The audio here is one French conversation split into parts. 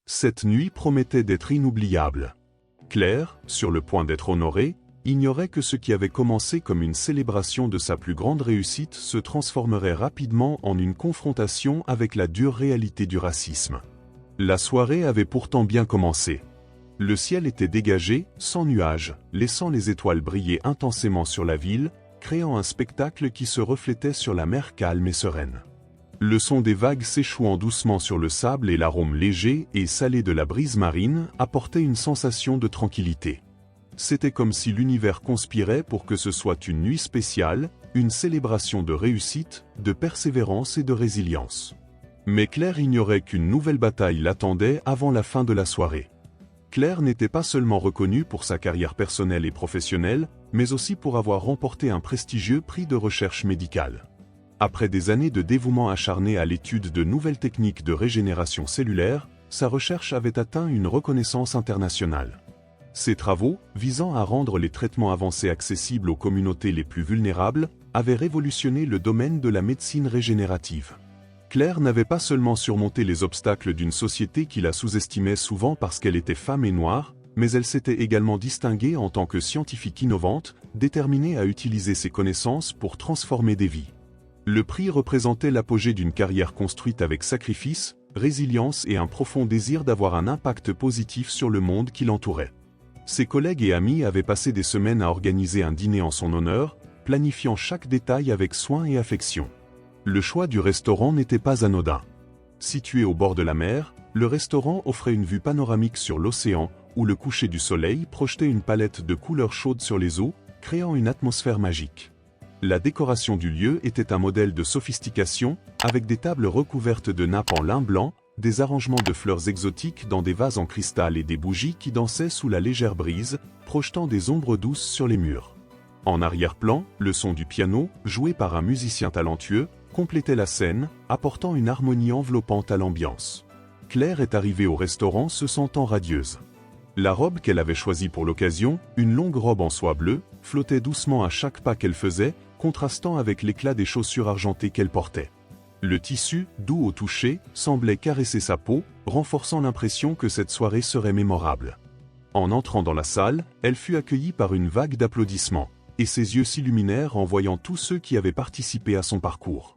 Cette nuit promettait d'être inoubliable. Claire, sur le point d'être honorée, ignorait que ce qui avait commencé comme une célébration de sa plus grande réussite se transformerait rapidement en une confrontation avec la dure réalité du racisme. La soirée avait pourtant bien commencé. Le ciel était dégagé, sans nuages, laissant les étoiles briller intensément sur la ville, créant un spectacle qui se reflétait sur la mer calme et sereine. Le son des vagues s'échouant doucement sur le sable et l'arôme léger et salé de la brise marine apportaient une sensation de tranquillité. C'était comme si l'univers conspirait pour que ce soit une nuit spéciale, une célébration de réussite, de persévérance et de résilience. Mais Claire ignorait qu'une nouvelle bataille l'attendait avant la fin de la soirée. Claire n'était pas seulement reconnue pour sa carrière personnelle et professionnelle, mais aussi pour avoir remporté un prestigieux prix de recherche médicale. Après des années de dévouement acharné à l'étude de nouvelles techniques de régénération cellulaire, sa recherche avait atteint une reconnaissance internationale. Ses travaux, visant à rendre les traitements avancés accessibles aux communautés les plus vulnérables, avaient révolutionné le domaine de la médecine régénérative. Claire n'avait pas seulement surmonté les obstacles d'une société qui la sous-estimait souvent parce qu'elle était femme et noire, mais elle s'était également distinguée en tant que scientifique innovante, déterminée à utiliser ses connaissances pour transformer des vies. Le prix représentait l'apogée d'une carrière construite avec sacrifice, résilience et un profond désir d'avoir un impact positif sur le monde qui l'entourait. Ses collègues et amis avaient passé des semaines à organiser un dîner en son honneur, planifiant chaque détail avec soin et affection. Le choix du restaurant n'était pas anodin. Situé au bord de la mer, le restaurant offrait une vue panoramique sur l'océan, où le coucher du soleil projetait une palette de couleurs chaudes sur les eaux, créant une atmosphère magique. La décoration du lieu était un modèle de sophistication, avec des tables recouvertes de nappes en lin blanc, des arrangements de fleurs exotiques dans des vases en cristal et des bougies qui dansaient sous la légère brise, projetant des ombres douces sur les murs. En arrière-plan, le son du piano, joué par un musicien talentueux, complétait la scène, apportant une harmonie enveloppante à l'ambiance. Claire est arrivée au restaurant se sentant radieuse. La robe qu'elle avait choisie pour l'occasion, une longue robe en soie bleue, flottait doucement à chaque pas qu'elle faisait, contrastant avec l'éclat des chaussures argentées qu'elle portait. Le tissu, doux au toucher, semblait caresser sa peau, renforçant l'impression que cette soirée serait mémorable. En entrant dans la salle, elle fut accueillie par une vague d'applaudissements, et ses yeux s'illuminèrent en voyant tous ceux qui avaient participé à son parcours.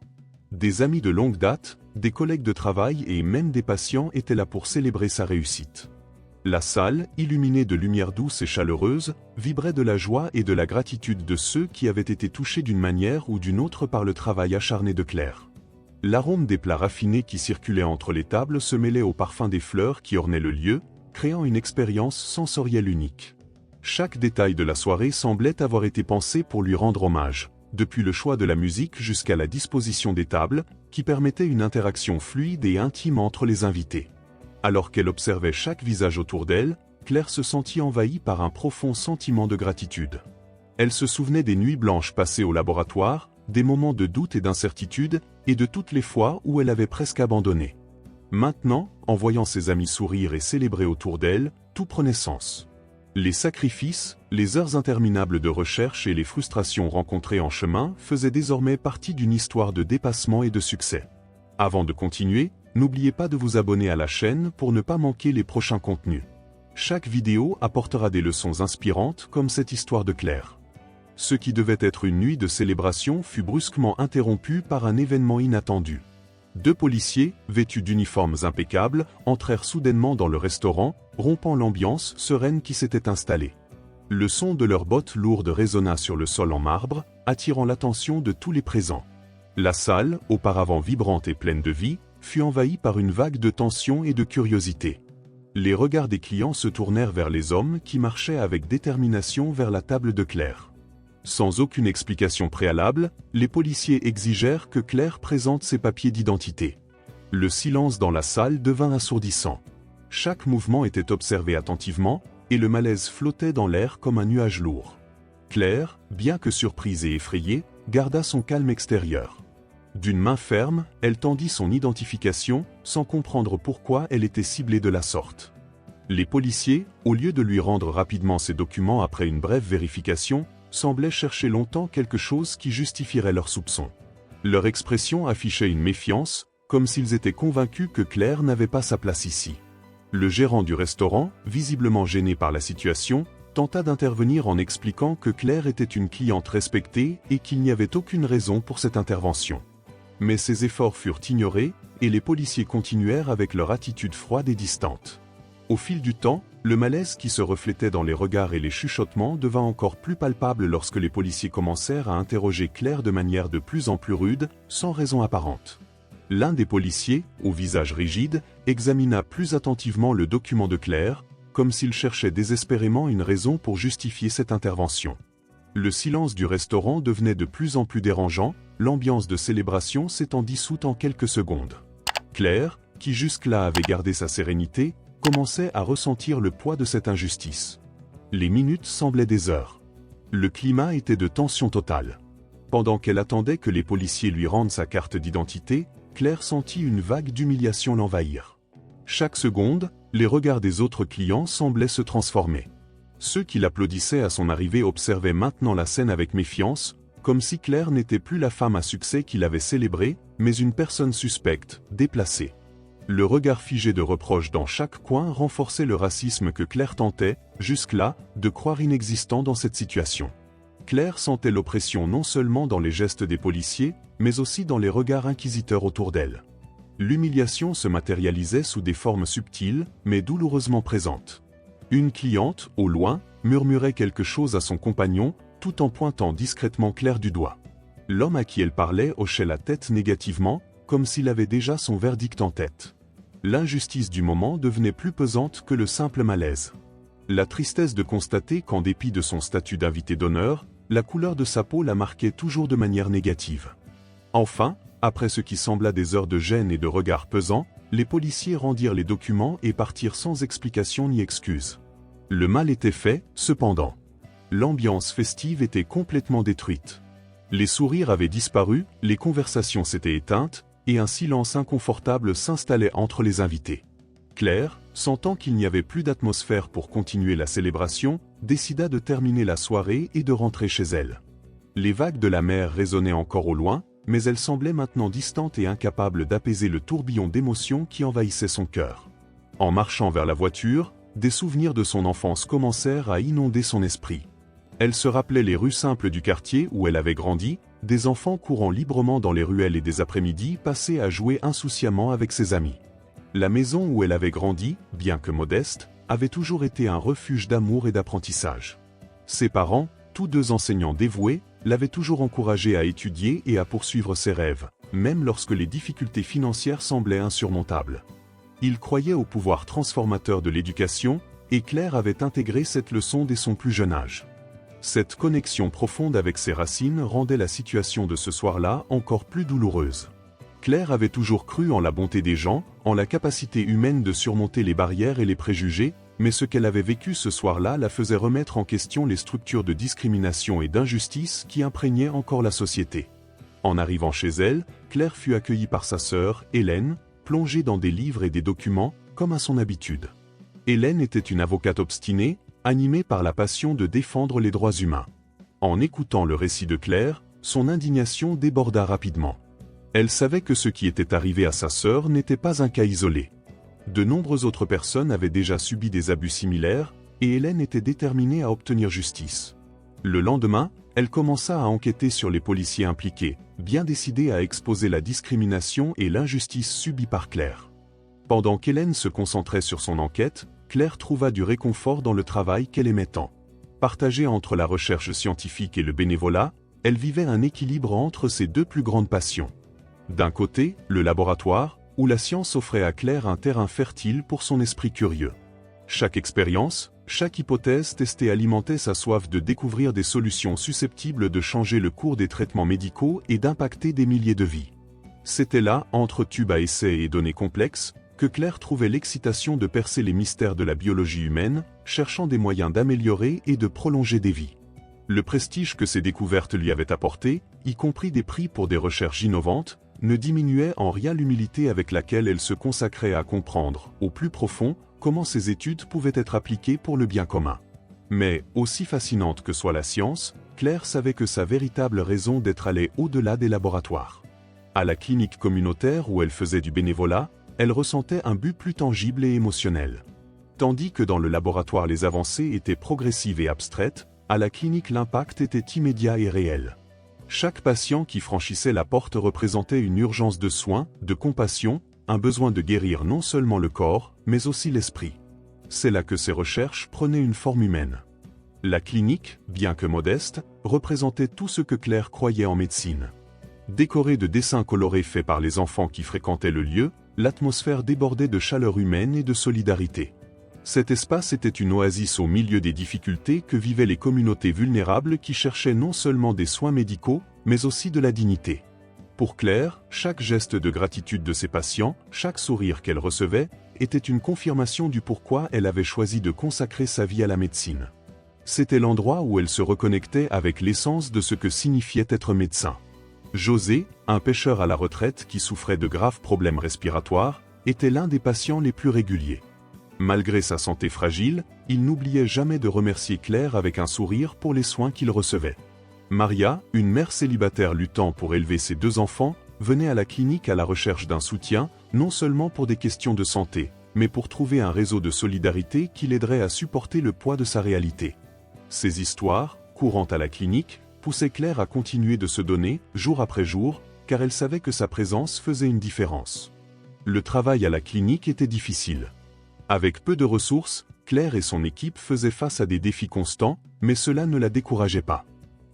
Des amis de longue date, des collègues de travail et même des patients étaient là pour célébrer sa réussite. La salle, illuminée de lumière douce et chaleureuse, vibrait de la joie et de la gratitude de ceux qui avaient été touchés d'une manière ou d'une autre par le travail acharné de Claire. L'arôme des plats raffinés qui circulaient entre les tables se mêlait au parfum des fleurs qui ornaient le lieu, créant une expérience sensorielle unique. Chaque détail de la soirée semblait avoir été pensé pour lui rendre hommage, depuis le choix de la musique jusqu'à la disposition des tables, qui permettait une interaction fluide et intime entre les invités. Alors qu'elle observait chaque visage autour d'elle, Claire se sentit envahie par un profond sentiment de gratitude. Elle se souvenait des nuits blanches passées au laboratoire, des moments de doute et d'incertitude, et de toutes les fois où elle avait presque abandonné. Maintenant, en voyant ses amis sourire et célébrer autour d'elle, tout prenait sens. Les sacrifices, les heures interminables de recherche et les frustrations rencontrées en chemin faisaient désormais partie d'une histoire de dépassement et de succès. Avant de continuer, n'oubliez pas de vous abonner à la chaîne pour ne pas manquer les prochains contenus. Chaque vidéo apportera des leçons inspirantes comme cette histoire de Claire. Ce qui devait être une nuit de célébration fut brusquement interrompu par un événement inattendu. Deux policiers, vêtus d'uniformes impeccables, entrèrent soudainement dans le restaurant, rompant l'ambiance sereine qui s'était installée. Le son de leurs bottes lourdes résonna sur le sol en marbre, attirant l'attention de tous les présents. La salle, auparavant vibrante et pleine de vie, fut envahie par une vague de tension et de curiosité. Les regards des clients se tournèrent vers les hommes qui marchaient avec détermination vers la table de Claire. Sans aucune explication préalable, les policiers exigèrent que Claire présente ses papiers d'identité. Le silence dans la salle devint assourdissant. Chaque mouvement était observé attentivement, et le malaise flottait dans l'air comme un nuage lourd. Claire, bien que surprise et effrayée, garda son calme extérieur. D'une main ferme, elle tendit son identification, sans comprendre pourquoi elle était ciblée de la sorte. Les policiers, au lieu de lui rendre rapidement ses documents après une brève vérification, semblaient chercher longtemps quelque chose qui justifierait leurs soupçons. Leur expression affichait une méfiance, comme s'ils étaient convaincus que Claire n'avait pas sa place ici. Le gérant du restaurant, visiblement gêné par la situation, tenta d'intervenir en expliquant que Claire était une cliente respectée et qu'il n'y avait aucune raison pour cette intervention. Mais ses efforts furent ignorés, et les policiers continuèrent avec leur attitude froide et distante. Au fil du temps, le malaise qui se reflétait dans les regards et les chuchotements devint encore plus palpable lorsque les policiers commencèrent à interroger Claire de manière de plus en plus rude, sans raison apparente. L'un des policiers, au visage rigide, examina plus attentivement le document de Claire, comme s'il cherchait désespérément une raison pour justifier cette intervention. Le silence du restaurant devenait de plus en plus dérangeant, l'ambiance de célébration s'étant dissoute en quelques secondes. Claire, qui jusque-là avait gardé sa sérénité, commençait à ressentir le poids de cette injustice. Les minutes semblaient des heures. Le climat était de tension totale. Pendant qu'elle attendait que les policiers lui rendent sa carte d'identité, Claire sentit une vague d'humiliation l'envahir. Chaque seconde, les regards des autres clients semblaient se transformer. Ceux qui l'applaudissaient à son arrivée observaient maintenant la scène avec méfiance, comme si Claire n'était plus la femme à succès qu'il avait célébrée, mais une personne suspecte, déplacée. Le regard figé de reproche dans chaque coin renforçait le racisme que Claire tentait, jusque-là, de croire inexistant dans cette situation. Claire sentait l'oppression non seulement dans les gestes des policiers, mais aussi dans les regards inquisiteurs autour d'elle. L'humiliation se matérialisait sous des formes subtiles, mais douloureusement présentes. Une cliente, au loin, murmurait quelque chose à son compagnon, tout en pointant discrètement Claire du doigt. L'homme à qui elle parlait hochait la tête négativement, comme s'il avait déjà son verdict en tête. L'injustice du moment devenait plus pesante que le simple malaise. La tristesse de constater qu'en dépit de son statut d'invité d'honneur, la couleur de sa peau la marquait toujours de manière négative. Enfin, après ce qui sembla des heures de gêne et de regards pesants, les policiers rendirent les documents et partirent sans explication ni excuse. Le mal était fait, cependant. L'ambiance festive était complètement détruite. Les sourires avaient disparu, les conversations s'étaient éteintes, et un silence inconfortable s'installait entre les invités. Claire, sentant qu'il n'y avait plus d'atmosphère pour continuer la célébration, décida de terminer la soirée et de rentrer chez elle. Les vagues de la mer résonnaient encore au loin, mais elle semblait maintenant distante et incapable d'apaiser le tourbillon d'émotions qui envahissait son cœur. En marchant vers la voiture, des souvenirs de son enfance commencèrent à inonder son esprit. Elle se rappelait les rues simples du quartier où elle avait grandi, des enfants courant librement dans les ruelles et des après-midi passés à jouer insouciamment avec ses amis. La maison où elle avait grandi, bien que modeste, avait toujours été un refuge d'amour et d'apprentissage. Ses parents, tous deux enseignants dévoués, l'avaient toujours encouragée à étudier et à poursuivre ses rêves, même lorsque les difficultés financières semblaient insurmontables. Ils croyaient au pouvoir transformateur de l'éducation, et Claire avait intégré cette leçon dès son plus jeune âge. Cette connexion profonde avec ses racines rendait la situation de ce soir-là encore plus douloureuse. Claire avait toujours cru en la bonté des gens, en la capacité humaine de surmonter les barrières et les préjugés, mais ce qu'elle avait vécu ce soir-là la faisait remettre en question les structures de discrimination et d'injustice qui imprégnaient encore la société. En arrivant chez elle, Claire fut accueillie par sa sœur, Hélène, plongée dans des livres et des documents, comme à son habitude. Hélène était une avocate obstinée, animée par la passion de défendre les droits humains. En écoutant le récit de Claire, son indignation déborda rapidement. Elle savait que ce qui était arrivé à sa sœur n'était pas un cas isolé. De nombreuses autres personnes avaient déjà subi des abus similaires, et Hélène était déterminée à obtenir justice. Le lendemain, elle commença à enquêter sur les policiers impliqués, bien décidée à exposer la discrimination et l'injustice subie par Claire. Pendant qu'Hélène se concentrait sur son enquête, Claire trouva du réconfort dans le travail qu'elle aimait tant. Partagée entre la recherche scientifique et le bénévolat, elle vivait un équilibre entre ses deux plus grandes passions. D'un côté, le laboratoire, où la science offrait à Claire un terrain fertile pour son esprit curieux. Chaque expérience, chaque hypothèse testée alimentait sa soif de découvrir des solutions susceptibles de changer le cours des traitements médicaux et d'impacter des milliers de vies. C'était là, entre tubes à essais et données complexes, que Claire trouvait l'excitation de percer les mystères de la biologie humaine, cherchant des moyens d'améliorer et de prolonger des vies. Le prestige que ces découvertes lui avaient apporté, y compris des prix pour des recherches innovantes, ne diminuait en rien l'humilité avec laquelle elle se consacrait à comprendre, au plus profond, comment ces études pouvaient être appliquées pour le bien commun. Mais, aussi fascinante que soit la science, Claire savait que sa véritable raison d'être allait au-delà des laboratoires. À la clinique communautaire où elle faisait du bénévolat, elle ressentait un but plus tangible et émotionnel. Tandis que dans le laboratoire les avancées étaient progressives et abstraites, à la clinique l'impact était immédiat et réel. Chaque patient qui franchissait la porte représentait une urgence de soins, de compassion, un besoin de guérir non seulement le corps, mais aussi l'esprit. C'est là que ces recherches prenaient une forme humaine. La clinique, bien que modeste, représentait tout ce que Claire croyait en médecine. Décorée de dessins colorés faits par les enfants qui fréquentaient le lieu, l'atmosphère débordait de chaleur humaine et de solidarité. Cet espace était une oasis au milieu des difficultés que vivaient les communautés vulnérables qui cherchaient non seulement des soins médicaux, mais aussi de la dignité. Pour Claire, chaque geste de gratitude de ses patients, chaque sourire qu'elle recevait, était une confirmation du pourquoi elle avait choisi de consacrer sa vie à la médecine. C'était l'endroit où elle se reconnectait avec l'essence de ce que signifiait être médecin. José, un pêcheur à la retraite qui souffrait de graves problèmes respiratoires, était l'un des patients les plus réguliers. Malgré sa santé fragile, il n'oubliait jamais de remercier Claire avec un sourire pour les soins qu'il recevait. Maria, une mère célibataire luttant pour élever ses 2 enfants, venait à la clinique à la recherche d'un soutien, non seulement pour des questions de santé, mais pour trouver un réseau de solidarité qui l'aiderait à supporter le poids de sa réalité. Ces histoires, courantes à la clinique, poussaient Claire à continuer de se donner, jour après jour, car elle savait que sa présence faisait une différence. Le travail à la clinique était difficile. Avec peu de ressources, Claire et son équipe faisaient face à des défis constants, mais cela ne la décourageait pas.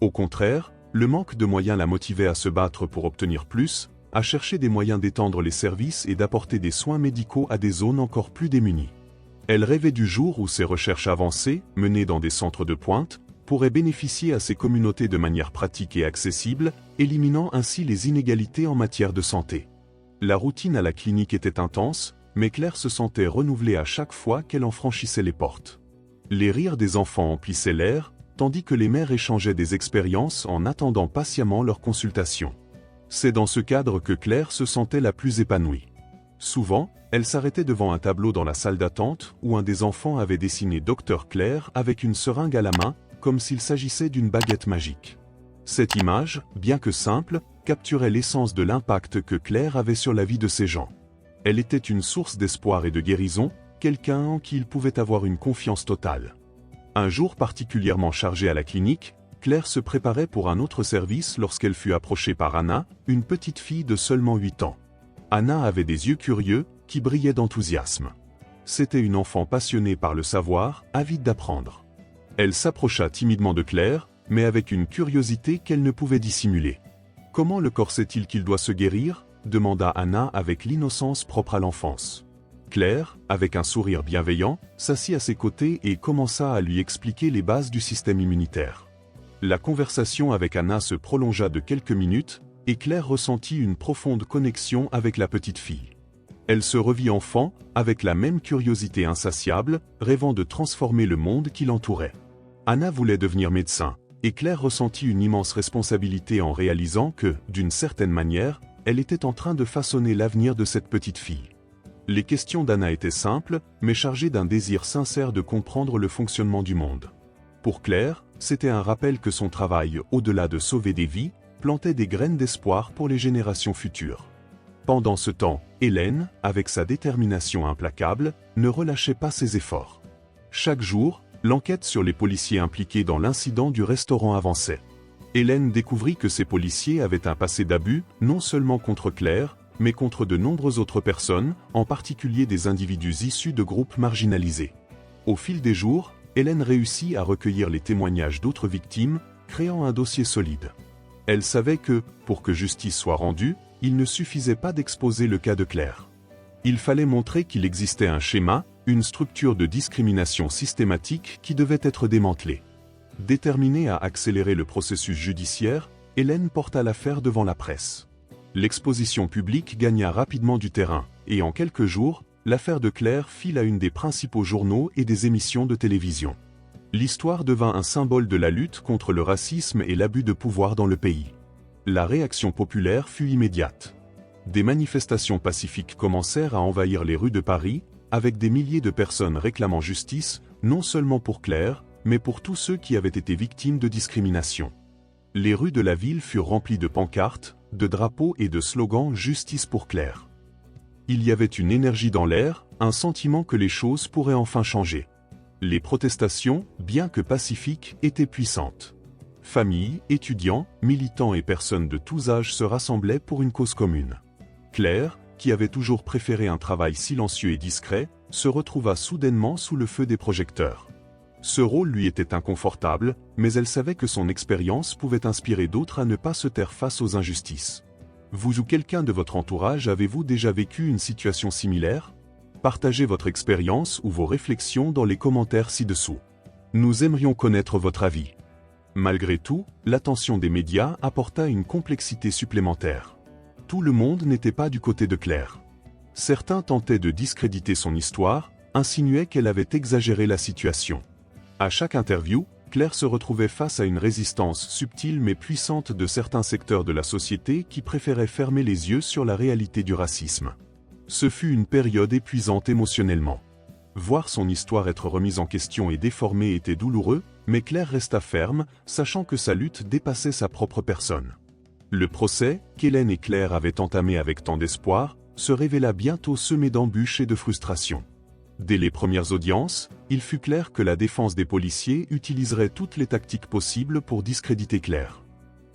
Au contraire, le manque de moyens la motivait à se battre pour obtenir plus, à chercher des moyens d'étendre les services et d'apporter des soins médicaux à des zones encore plus démunies. Elle rêvait du jour où ces recherches avancées, menées dans des centres de pointe, pourraient bénéficier à ces communautés de manière pratique et accessible, éliminant ainsi les inégalités en matière de santé. La routine à la clinique était intense, mais Claire se sentait renouvelée à chaque fois qu'elle en franchissait les portes. Les rires des enfants emplissaient l'air, tandis que les mères échangeaient des expériences en attendant patiemment leur consultation. C'est dans ce cadre que Claire se sentait la plus épanouie. Souvent, elle s'arrêtait devant un tableau dans la salle d'attente où un des enfants avait dessiné Dr Claire avec une seringue à la main, comme s'il s'agissait d'une baguette magique. Cette image, bien que simple, capturait l'essence de l'impact que Claire avait sur la vie de ces gens. Elle était une source d'espoir et de guérison, quelqu'un en qui il pouvait avoir une confiance totale. Un jour particulièrement chargé à la clinique, Claire se préparait pour un autre service lorsqu'elle fut approchée par Anna, une petite fille de seulement 8 ans. Anna avait des yeux curieux, qui brillaient d'enthousiasme. C'était une enfant passionnée par le savoir, avide d'apprendre. Elle s'approcha timidement de Claire, mais avec une curiosité qu'elle ne pouvait dissimuler. « Comment le corps sait-il qu'il doit se guérir ?» demanda Anna avec l'innocence propre à l'enfance. Claire, avec un sourire bienveillant, s'assit à ses côtés et commença à lui expliquer les bases du système immunitaire. La conversation avec Anna se prolongea de quelques minutes, et Claire ressentit une profonde connexion avec la petite fille. Elle se revit enfant, avec la même curiosité insatiable, rêvant de transformer le monde qui l'entourait. Anna voulait devenir médecin, et Claire ressentit une immense responsabilité en réalisant que, d'une certaine manière, elle était en train de façonner l'avenir de cette petite fille. Les questions d'Anna étaient simples, mais chargées d'un désir sincère de comprendre le fonctionnement du monde. Pour Claire, c'était un rappel que son travail, au-delà de sauver des vies, plantait des graines d'espoir pour les générations futures. Pendant ce temps, Hélène, avec sa détermination implacable, ne relâchait pas ses efforts. Chaque jour, l'enquête sur les policiers impliqués dans l'incident du restaurant avançait. Hélène découvrit que ces policiers avaient un passé d'abus, non seulement contre Claire, mais contre de nombreuses autres personnes, en particulier des individus issus de groupes marginalisés. Au fil des jours, Hélène réussit à recueillir les témoignages d'autres victimes, créant un dossier solide. Elle savait que, pour que justice soit rendue, il ne suffisait pas d'exposer le cas de Claire. Il fallait montrer qu'il existait un schéma, une structure de discrimination systématique qui devait être démantelée. Déterminée à accélérer le processus judiciaire, Hélène porta l'affaire devant la presse. L'exposition publique gagna rapidement du terrain, et en quelques jours, l'affaire de Claire fit la une des principaux journaux et des émissions de télévision. L'histoire devint un symbole de la lutte contre le racisme et l'abus de pouvoir dans le pays. La réaction populaire fut immédiate. Des manifestations pacifiques commencèrent à envahir les rues de Paris, avec des milliers de personnes réclamant justice, non seulement pour Claire, mais pour tous ceux qui avaient été victimes de discrimination. Les rues de la ville furent remplies de pancartes, de drapeaux et de slogans « Justice pour Claire ». Il y avait une énergie dans l'air, un sentiment que les choses pourraient enfin changer. Les protestations, bien que pacifiques, étaient puissantes. Familles, étudiants, militants et personnes de tous âges se rassemblaient pour une cause commune. Claire, qui avait toujours préféré un travail silencieux et discret, se retrouva soudainement sous le feu des projecteurs. Ce rôle lui était inconfortable, mais elle savait que son expérience pouvait inspirer d'autres à ne pas se taire face aux injustices. Vous ou quelqu'un de votre entourage avez-vous déjà vécu une situation similaire? Partagez votre expérience ou vos réflexions dans les commentaires ci-dessous. Nous aimerions connaître votre avis. Malgré tout, l'attention des médias apporta une complexité supplémentaire. Tout le monde n'était pas du côté de Claire. Certains tentaient de discréditer son histoire, insinuaient qu'elle avait exagéré la situation. À chaque interview, Claire se retrouvait face à une résistance subtile mais puissante de certains secteurs de la société qui préféraient fermer les yeux sur la réalité du racisme. Ce fut une période épuisante émotionnellement. Voir son histoire être remise en question et déformée était douloureux, mais Claire resta ferme, sachant que sa lutte dépassait sa propre personne. Le procès, qu'Hélène et Claire avaient entamé avec tant d'espoir, se révéla bientôt semé d'embûches et de frustrations. Dès les premières audiences, il fut clair que la défense des policiers utiliserait toutes les tactiques possibles pour discréditer Claire.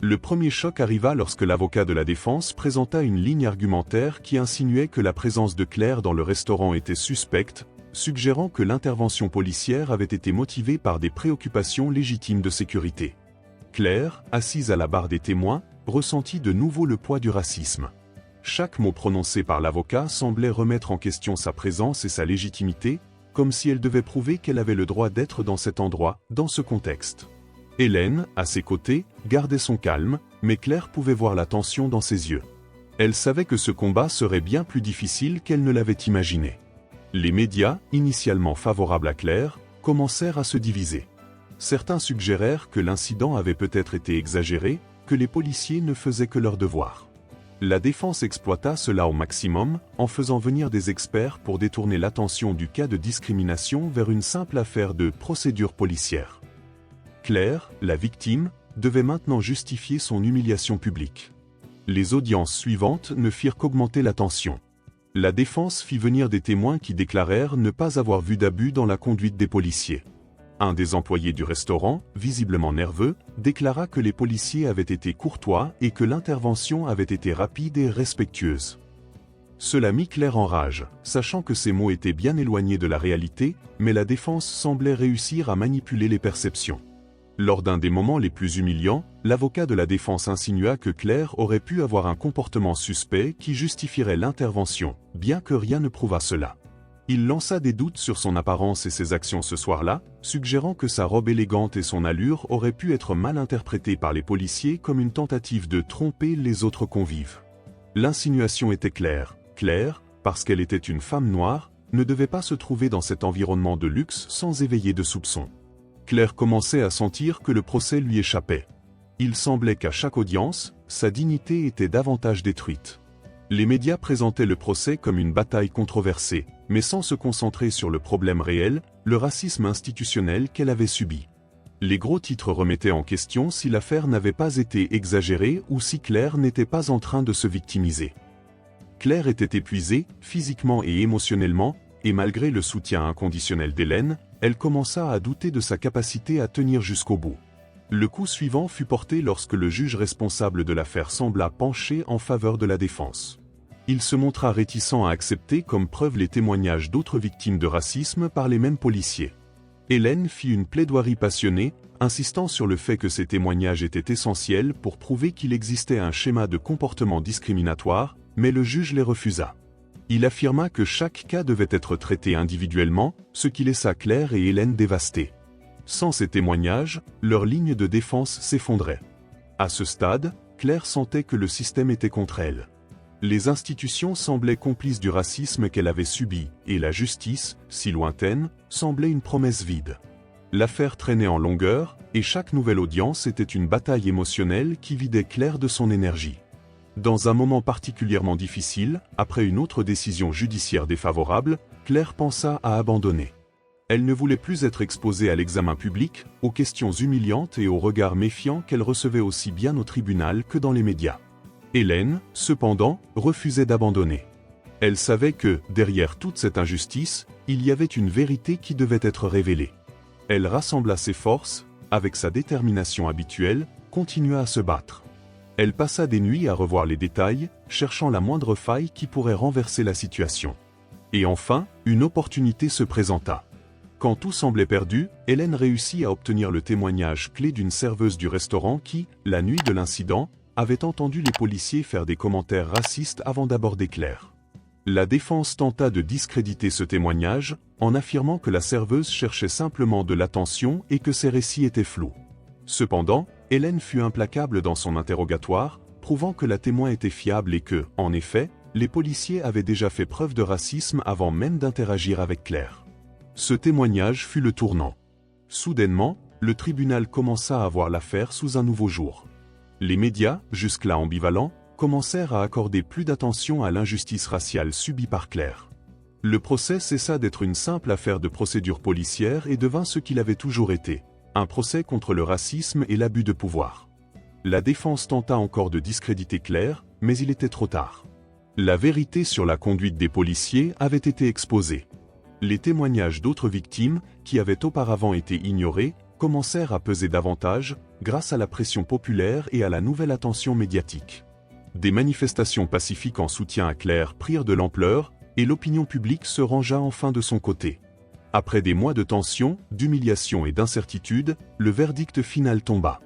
Le premier choc arriva lorsque l'avocat de la défense présenta une ligne argumentaire qui insinuait que la présence de Claire dans le restaurant était suspecte, suggérant que l'intervention policière avait été motivée par des préoccupations légitimes de sécurité. Claire, assise à la barre des témoins, ressentit de nouveau le poids du racisme. Chaque mot prononcé par l'avocat semblait remettre en question sa présence et sa légitimité, comme si elle devait prouver qu'elle avait le droit d'être dans cet endroit, dans ce contexte. Hélène, à ses côtés, gardait son calme, mais Claire pouvait voir la tension dans ses yeux. Elle savait que ce combat serait bien plus difficile qu'elle ne l'avait imaginé. Les médias, initialement favorables à Claire, commencèrent à se diviser. Certains suggérèrent que l'incident avait peut-être été exagéré, que les policiers ne faisaient que leur devoir. La défense exploita cela au maximum, en faisant venir des experts pour détourner l'attention du cas de discrimination vers une simple affaire de procédure policière. Claire, la victime, devait maintenant justifier son humiliation publique. Les audiences suivantes ne firent qu'augmenter la tension. La défense fit venir des témoins qui déclarèrent ne pas avoir vu d'abus dans la conduite des policiers. Un des employés du restaurant, visiblement nerveux, déclara que les policiers avaient été courtois et que l'intervention avait été rapide et respectueuse. Cela mit Claire en rage, sachant que ces mots étaient bien éloignés de la réalité, mais la défense semblait réussir à manipuler les perceptions. Lors d'un des moments les plus humiliants, l'avocat de la défense insinua que Claire aurait pu avoir un comportement suspect qui justifierait l'intervention, bien que rien ne prouvât cela. Il lança des doutes sur son apparence et ses actions ce soir-là, suggérant que sa robe élégante et son allure auraient pu être mal interprétées par les policiers comme une tentative de tromper les autres convives. L'insinuation était claire. Claire, parce qu'elle était une femme noire, ne devait pas se trouver dans cet environnement de luxe sans éveiller de soupçons. Claire commençait à sentir que le procès lui échappait. Il semblait qu'à chaque audience, sa dignité était davantage détruite. Les médias présentaient le procès comme une bataille controversée, mais sans se concentrer sur le problème réel, le racisme institutionnel qu'elle avait subi. Les gros titres remettaient en question si l'affaire n'avait pas été exagérée ou si Claire n'était pas en train de se victimiser. Claire était épuisée, physiquement et émotionnellement, et malgré le soutien inconditionnel d'Hélène, elle commença à douter de sa capacité à tenir jusqu'au bout. Le coup suivant fut porté lorsque le juge responsable de l'affaire sembla pencher en faveur de la défense. Il se montra réticent à accepter comme preuve les témoignages d'autres victimes de racisme par les mêmes policiers. Hélène fit une plaidoirie passionnée, insistant sur le fait que ces témoignages étaient essentiels pour prouver qu'il existait un schéma de comportement discriminatoire, mais le juge les refusa. Il affirma que chaque cas devait être traité individuellement, ce qui laissa Claire et Hélène dévastées. Sans ces témoignages, leur ligne de défense s'effondrait. À ce stade, Claire sentait que le système était contre elle. Les institutions semblaient complices du racisme qu'elle avait subi, et la justice, si lointaine, semblait une promesse vide. L'affaire traînait en longueur, et chaque nouvelle audience était une bataille émotionnelle qui vidait Claire de son énergie. Dans un moment particulièrement difficile, après une autre décision judiciaire défavorable, Claire pensa à abandonner. Elle ne voulait plus être exposée à l'examen public, aux questions humiliantes et aux regards méfiants qu'elle recevait aussi bien au tribunal que dans les médias. Hélène, cependant, refusait d'abandonner. Elle savait que, derrière toute cette injustice, il y avait une vérité qui devait être révélée. Elle rassembla ses forces, avec sa détermination habituelle, continua à se battre. Elle passa des nuits à revoir les détails, cherchant la moindre faille qui pourrait renverser la situation. Et enfin, une opportunité se présenta. Quand tout semblait perdu, Hélène réussit à obtenir le témoignage clé d'une serveuse du restaurant qui, la nuit de l'incident, avait entendu les policiers faire des commentaires racistes avant d'aborder Claire. La défense tenta de discréditer ce témoignage, en affirmant que la serveuse cherchait simplement de l'attention et que ses récits étaient flous. Cependant, Hélène fut implacable dans son interrogatoire, prouvant que la témoin était fiable et que, en effet, les policiers avaient déjà fait preuve de racisme avant même d'interagir avec Claire. Ce témoignage fut le tournant. Soudainement, le tribunal commença à voir l'affaire sous un nouveau jour. Les médias, jusque-là ambivalents, commencèrent à accorder plus d'attention à l'injustice raciale subie par Claire. Le procès cessa d'être une simple affaire de procédure policière et devint ce qu'il avait toujours été, un procès contre le racisme et l'abus de pouvoir. La défense tenta encore de discréditer Claire, mais il était trop tard. La vérité sur la conduite des policiers avait été exposée. Les témoignages d'autres victimes, qui avaient auparavant été ignorés, commencèrent à peser davantage, grâce à la pression populaire et à la nouvelle attention médiatique. Des manifestations pacifiques en soutien à Claire prirent de l'ampleur, et l'opinion publique se rangea enfin de son côté. Après des mois de tension, d'humiliation et d'incertitude, le verdict final tomba.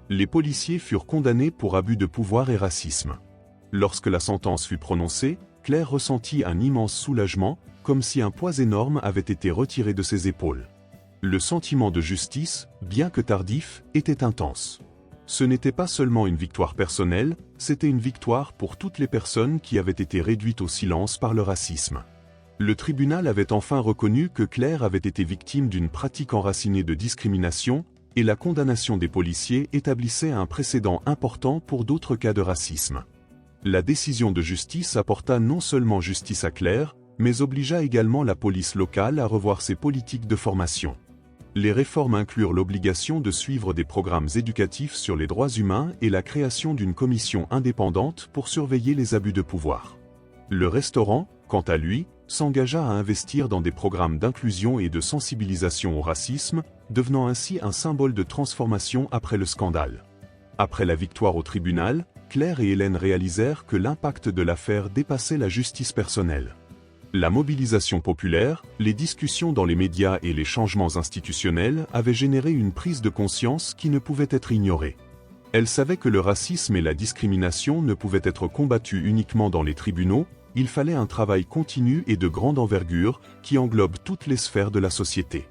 Les policiers furent condamnés pour abus de pouvoir et racisme. Lorsque la sentence fut prononcée, Claire ressentit un immense soulagement, comme si un poids énorme avait été retiré de ses épaules. Le sentiment de justice, bien que tardif, était intense. Ce n'était pas seulement une victoire personnelle, c'était une victoire pour toutes les personnes qui avaient été réduites au silence par le racisme. Le tribunal avait enfin reconnu que Claire avait été victime d'une pratique enracinée de discrimination, et la condamnation des policiers établissait un précédent important pour d'autres cas de racisme. La décision de justice apporta non seulement justice à Claire, mais obligea également la police locale à revoir ses politiques de formation. Les réformes inclurent l'obligation de suivre des programmes éducatifs sur les droits humains et la création d'une commission indépendante pour surveiller les abus de pouvoir. Le restaurant, quant à lui, s'engagea à investir dans des programmes d'inclusion et de sensibilisation au racisme, devenant ainsi un symbole de transformation après le scandale. Après la victoire au tribunal, Claire et Hélène réalisèrent que l'impact de l'affaire dépassait la justice personnelle. La mobilisation populaire, les discussions dans les médias et les changements institutionnels avaient généré une prise de conscience qui ne pouvait être ignorée. Elles savaient que le racisme et la discrimination ne pouvaient être combattus uniquement dans les tribunaux, il fallait un travail continu et de grande envergure qui englobe toutes les sphères de la société.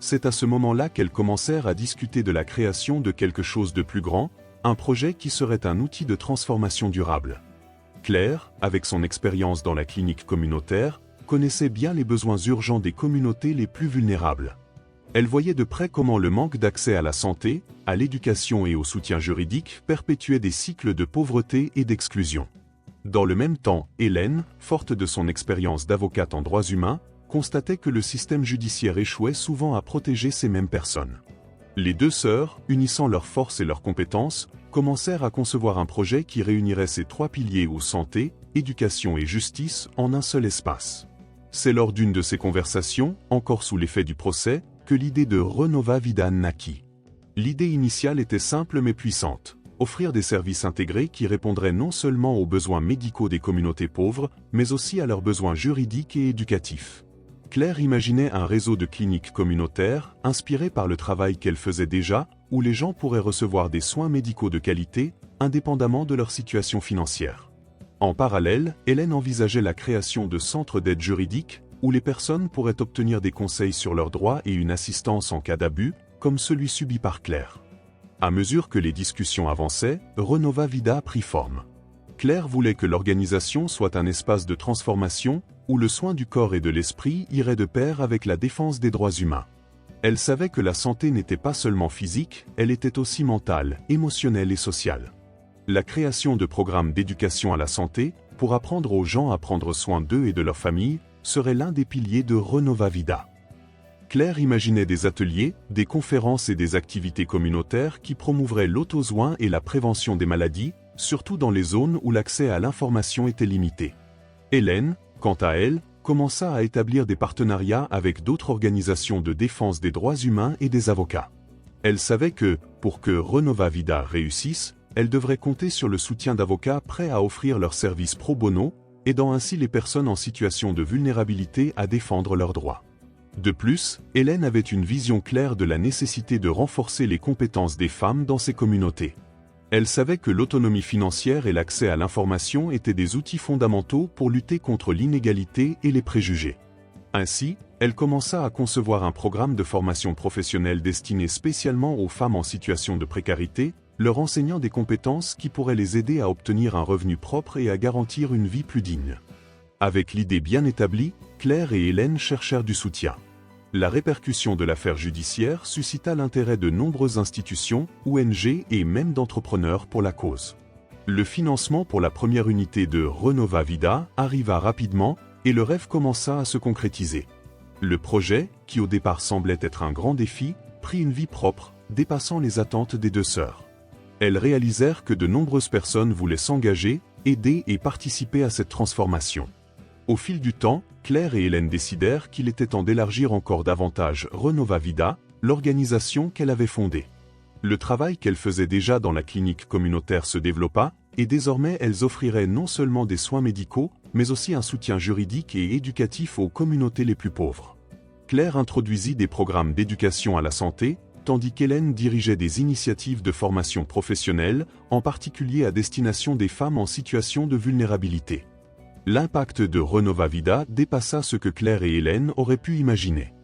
C'est à ce moment-là qu'elles commencèrent à discuter de la création de quelque chose de plus grand, un projet qui serait un outil de transformation durable. Claire, avec son expérience dans la clinique communautaire, connaissait bien les besoins urgents des communautés les plus vulnérables. Elle voyait de près comment le manque d'accès à la santé, à l'éducation et au soutien juridique perpétuait des cycles de pauvreté et d'exclusion. Dans le même temps, Hélène, forte de son expérience d'avocate en droits humains, constatait que le système judiciaire échouait souvent à protéger ces mêmes personnes. Les deux sœurs, unissant leurs forces et leurs compétences, commencèrent à concevoir un projet qui réunirait ces trois piliers où santé, éducation et justice en un seul espace. C'est lors d'une de ces conversations, encore sous l'effet du procès, que l'idée de Renova Vida naquit. L'idée initiale était simple mais puissante. Offrir des services intégrés qui répondraient non seulement aux besoins médicaux des communautés pauvres, mais aussi à leurs besoins juridiques et éducatifs. Claire imaginait un réseau de cliniques communautaires, inspiré par le travail qu'elle faisait déjà, où les gens pourraient recevoir des soins médicaux de qualité, indépendamment de leur situation financière. En parallèle, Hélène envisageait la création de centres d'aide juridique, où les personnes pourraient obtenir des conseils sur leurs droits et une assistance en cas d'abus, comme celui subi par Claire. À mesure que les discussions avançaient, Renova Vida prit forme. Claire voulait que l'organisation soit un espace de transformation, où le soin du corps et de l'esprit irait de pair avec la défense des droits humains. Elle savait que la santé n'était pas seulement physique, elle était aussi mentale, émotionnelle et sociale. La création de programmes d'éducation à la santé, pour apprendre aux gens à prendre soin d'eux et de leur famille, serait l'un des piliers de Renova Vida. Claire imaginait des ateliers, des conférences et des activités communautaires qui promouvraient l'auto-soin et la prévention des maladies, surtout dans les zones où l'accès à l'information était limité. Hélène, quant à elle, commença à établir des partenariats avec d'autres organisations de défense des droits humains et des avocats. Elle savait que, pour que Renova Vida réussisse, elle devrait compter sur le soutien d'avocats prêts à offrir leurs services pro bono, aidant ainsi les personnes en situation de vulnérabilité à défendre leurs droits. De plus, Hélène avait une vision claire de la nécessité de renforcer les compétences des femmes dans ces communautés. Elle savait que l'autonomie financière et l'accès à l'information étaient des outils fondamentaux pour lutter contre l'inégalité et les préjugés. Ainsi, elle commença à concevoir un programme de formation professionnelle destiné spécialement aux femmes en situation de précarité, leur enseignant des compétences qui pourraient les aider à obtenir un revenu propre et à garantir une vie plus digne. Avec l'idée bien établie, Claire et Hélène cherchèrent du soutien. La répercussion de l'affaire judiciaire suscita l'intérêt de nombreuses institutions, ONG et même d'entrepreneurs pour la cause. Le financement pour la première unité de Renova Vida arriva rapidement et le rêve commença à se concrétiser. Le projet, qui au départ semblait être un grand défi, prit une vie propre, dépassant les attentes des deux sœurs. Elles réalisèrent que de nombreuses personnes voulaient s'engager, aider et participer à cette transformation. Au fil du temps, Claire et Hélène décidèrent qu'il était temps d'élargir encore davantage Renova Vida, l'organisation qu'elle avait fondée. Le travail qu'elles faisaient déjà dans la clinique communautaire se développa, et désormais elles offriraient non seulement des soins médicaux, mais aussi un soutien juridique et éducatif aux communautés les plus pauvres. Claire introduisit des programmes d'éducation à la santé, tandis qu'Hélène dirigeait des initiatives de formation professionnelle, en particulier à destination des femmes en situation de vulnérabilité. L'impact de Renova Vida dépassa ce que Claire et Hélène auraient pu imaginer.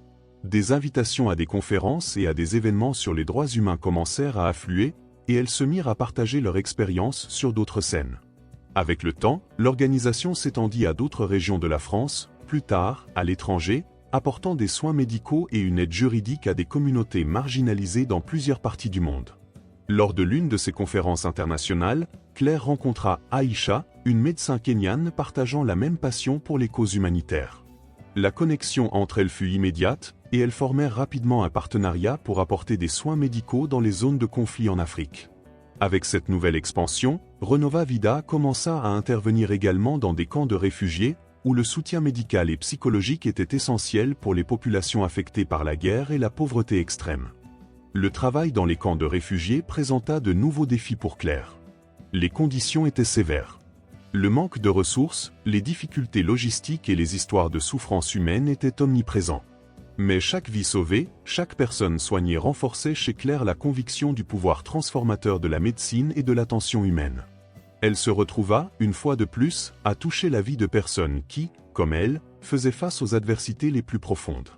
Des invitations à des conférences et à des événements sur les droits humains commencèrent à affluer, et elles se mirent à partager leur expérience sur d'autres scènes. Avec le temps, l'organisation s'étendit à d'autres régions de la France, plus tard, à l'étranger, apportant des soins médicaux et une aide juridique à des communautés marginalisées dans plusieurs parties du monde. Lors de l'une de ces conférences internationales, Claire rencontra Aïcha, une médecin kenyane partageant la même passion pour les causes humanitaires. La connexion entre elles fut immédiate, et elles formèrent rapidement un partenariat pour apporter des soins médicaux dans les zones de conflit en Afrique. Avec cette nouvelle expansion, Renova Vida commença à intervenir également dans des camps de réfugiés, où le soutien médical et psychologique était essentiel pour les populations affectées par la guerre et la pauvreté extrême. Le travail dans les camps de réfugiés présenta de nouveaux défis pour Claire. Les conditions étaient sévères. Le manque de ressources, les difficultés logistiques et les histoires de souffrance humaine étaient omniprésents. Mais chaque vie sauvée, chaque personne soignée renforçait chez Claire la conviction du pouvoir transformateur de la médecine et de l'attention humaine. Elle se retrouva, une fois de plus, à toucher la vie de personnes qui, comme elle, faisaient face aux adversités les plus profondes.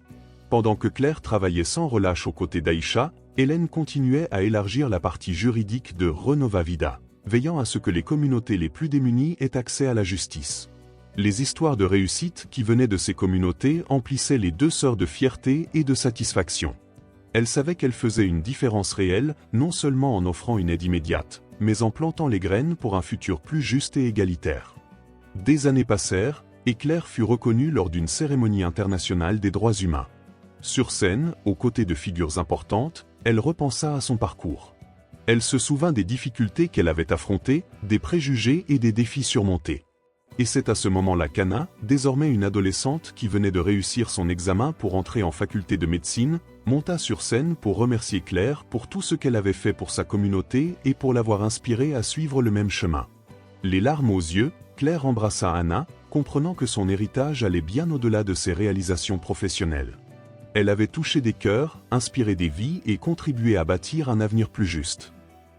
Pendant que Claire travaillait sans relâche aux côtés d'Aïcha, Hélène continuait à élargir la partie juridique de Renova Vida, veillant à ce que les communautés les plus démunies aient accès à la justice. Les histoires de réussite qui venaient de ces communautés emplissaient les deux sœurs de fierté et de satisfaction. Elles savaient qu'elles faisaient une différence réelle, non seulement en offrant une aide immédiate, mais en plantant les graines pour un futur plus juste et égalitaire. Des années passèrent, et Claire fut reconnue lors d'une cérémonie internationale des droits humains. Sur scène, aux côtés de figures importantes, elle repensa à son parcours. Elle se souvint des difficultés qu'elle avait affrontées, des préjugés et des défis surmontés. Et c'est à ce moment-là qu'Anna, désormais une adolescente qui venait de réussir son examen pour entrer en faculté de médecine, monta sur scène pour remercier Claire pour tout ce qu'elle avait fait pour sa communauté et pour l'avoir inspirée à suivre le même chemin. Les larmes aux yeux, Claire embrassa Anna, comprenant que son héritage allait bien au-delà de ses réalisations professionnelles. Elle avait touché des cœurs, inspiré des vies et contribué à bâtir un avenir plus juste.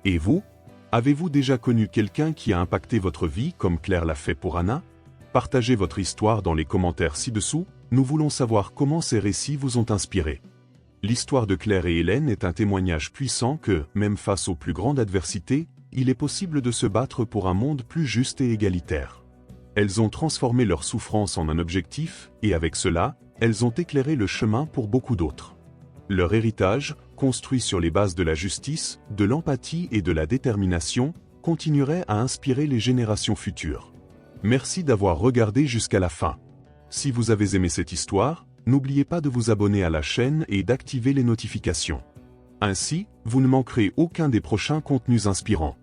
Et vous ? Avez-vous déjà connu quelqu'un qui a impacté votre vie comme Claire l'a fait pour Anna ? Partagez votre histoire dans les commentaires ci-dessous, nous voulons savoir comment ces récits vous ont inspiré. L'histoire de Claire et Hélène est un témoignage puissant que, même face aux plus grandes adversités, il est possible de se battre pour un monde plus juste et égalitaire. Elles ont transformé leur souffrance en un objectif, et avec cela, elles ont éclairé le chemin pour beaucoup d'autres. Leur héritage, construit sur les bases de la justice, de l'empathie et de la détermination, continuerait à inspirer les générations futures. Merci d'avoir regardé jusqu'à la fin. Si vous avez aimé cette histoire, n'oubliez pas de vous abonner à la chaîne et d'activer les notifications. Ainsi, vous ne manquerez aucun des prochains contenus inspirants.